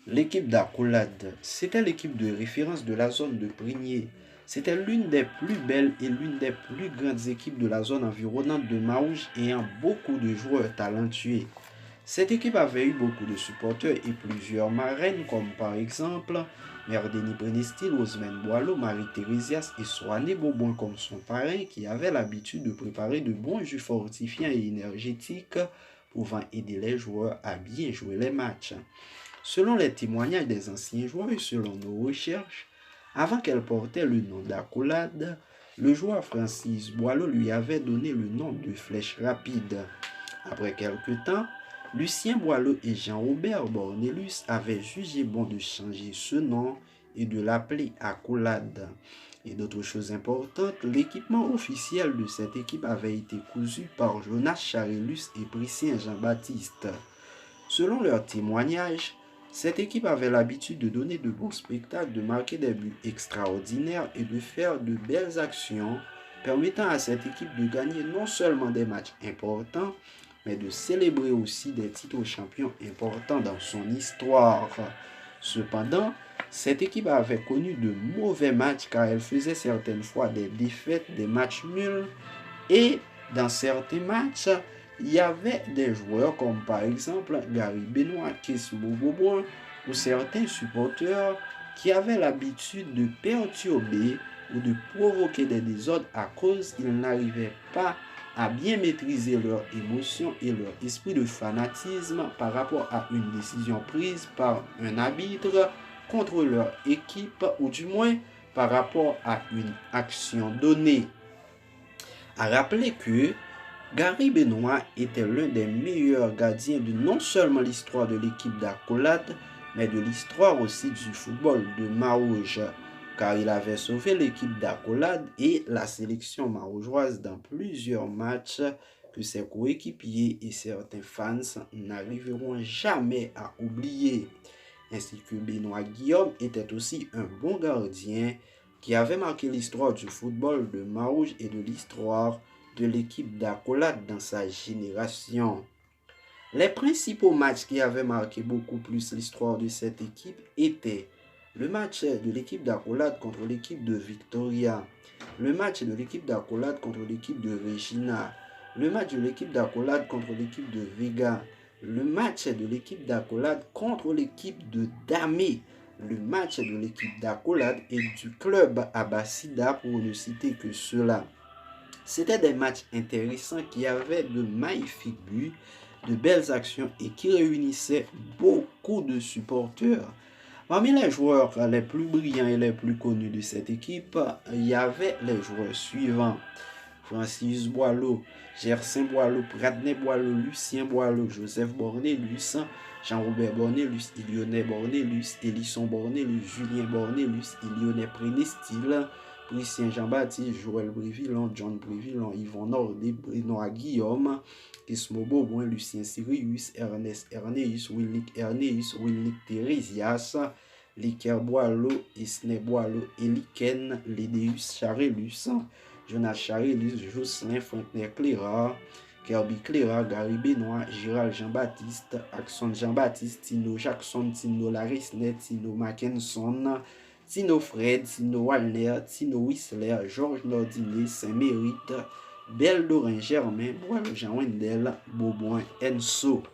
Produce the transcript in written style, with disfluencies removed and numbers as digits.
L'équipe d'Accolade, c'était l'équipe de référence de la zone de Prigné. C'était l'une des plus belles et l'une des plus grandes équipes de la zone environnante de Maouche ayant beaucoup de joueurs talentueux. Cette équipe avait eu beaucoup de supporters et plusieurs marraines comme par exemple Mère Denis Prenestil, Osman Boileau, Marie-Thérésias et Soane Bobon comme son parrain qui avait l'habitude de préparer de bons jus fortifiants et énergétiques pouvant aider les joueurs à bien jouer les matchs. Selon les témoignages des anciens joueurs et selon nos recherches, avant qu'elle portait le nom d'Accolade, le joueur Francis Boileau lui avait donné le nom de Flèche Rapide. Après quelque temps, Lucien Boileau et Jean-Robert Bornelius avaient jugé bon de changer ce nom et de l'appeler Accolade. Et d'autres choses importantes, l'équipement officiel de cette équipe avait été cousu par Jonas Charellus et Priscien Jean-Baptiste. Selon leurs témoignages, cette équipe avait l'habitude de donner de bons spectacles, de marquer des buts extraordinaires et de faire de belles actions, permettant à cette équipe de gagner non seulement des matchs importants, mais de célébrer aussi des titres champions importants dans son histoire. Cependant, cette équipe avait connu de mauvais matchs car elle faisait certaines fois des défaites, des matchs nuls et dans certains matchs, il y avait des joueurs comme par exemple Gary Benoit, Kesmo Boboin ou certains supporters qui avaient l'habitude de perturber ou de provoquer des désordres à cause qu'ils n'arrivaient pas à bien maîtriser leurs émotions et leur esprit de fanatisme par rapport à une décision prise par un arbitre contre leur équipe ou du moins par rapport à une action donnée. À rappeler que Gary Benoit était l'un des meilleurs gardiens de non seulement l'histoire de l'équipe d'Accolade, mais de l'histoire aussi du football de Marouge, car il avait sauvé l'équipe d'Accolade et la sélection marougeoise dans plusieurs matchs que ses coéquipiers et certains fans n'arriveront jamais à oublier. Ainsi que Benoît Guillaume était aussi un bon gardien qui avait marqué l'histoire du football de Marouge et de l'histoire de l'équipe d'Accolade dans sa génération. Les principaux matchs qui avaient marqué beaucoup plus l'histoire de cette équipe étaient le match de l'équipe d'Accolade contre l'équipe de Victoria, le match de l'équipe d'Accolade contre l'équipe de Regina, le match de l'équipe d'Accolade contre l'équipe de Vega, le match de l'équipe d'Accolade contre l'équipe de Damé, le match de l'équipe d'Accolade et du club Abbassida pour ne citer que cela. C'était des matchs intéressants qui avaient de magnifiques buts, de belles actions et qui réunissaient beaucoup de supporters. Parmi les joueurs les plus brillants et les plus connus de cette équipe, il y avait les joueurs suivants. Francis Boileau, Gersin Boileau, Pradney Boileau, Lucien Boileau, Joseph Bornelius, Jean-Robert Bornelius, Ilionnet Bornelius, Elisson Bornelius, Julien Bornelius, Ilionnet Prénestil, Priscien Jean-Baptiste, Joël Brévillon, John Brévillon, Yvon Nordé, Benoît Guillaume, Kismo Beauboin, Lucien Sirius, Ernest Erneus, Wilnick Erneus, Wilnick Thérésias, Liker Boileau, Isne Boileau, Eliken, Lédéus Charellus, Jonas Charellus, Jocelyn Fontenay Cléra, Kirby Cléra, Gary Benoit, Gérald Jean-Baptiste, Axon Jean-Baptiste, Tino Jackson, Tino Larisnet, Tino Mackinson, Tino Fred, Tino Walner, Tino Whistler, Georges Nordinet, Saint-Mérite, Belle Dorin Germain, Boile Jean Wendel, Beauboin Enso.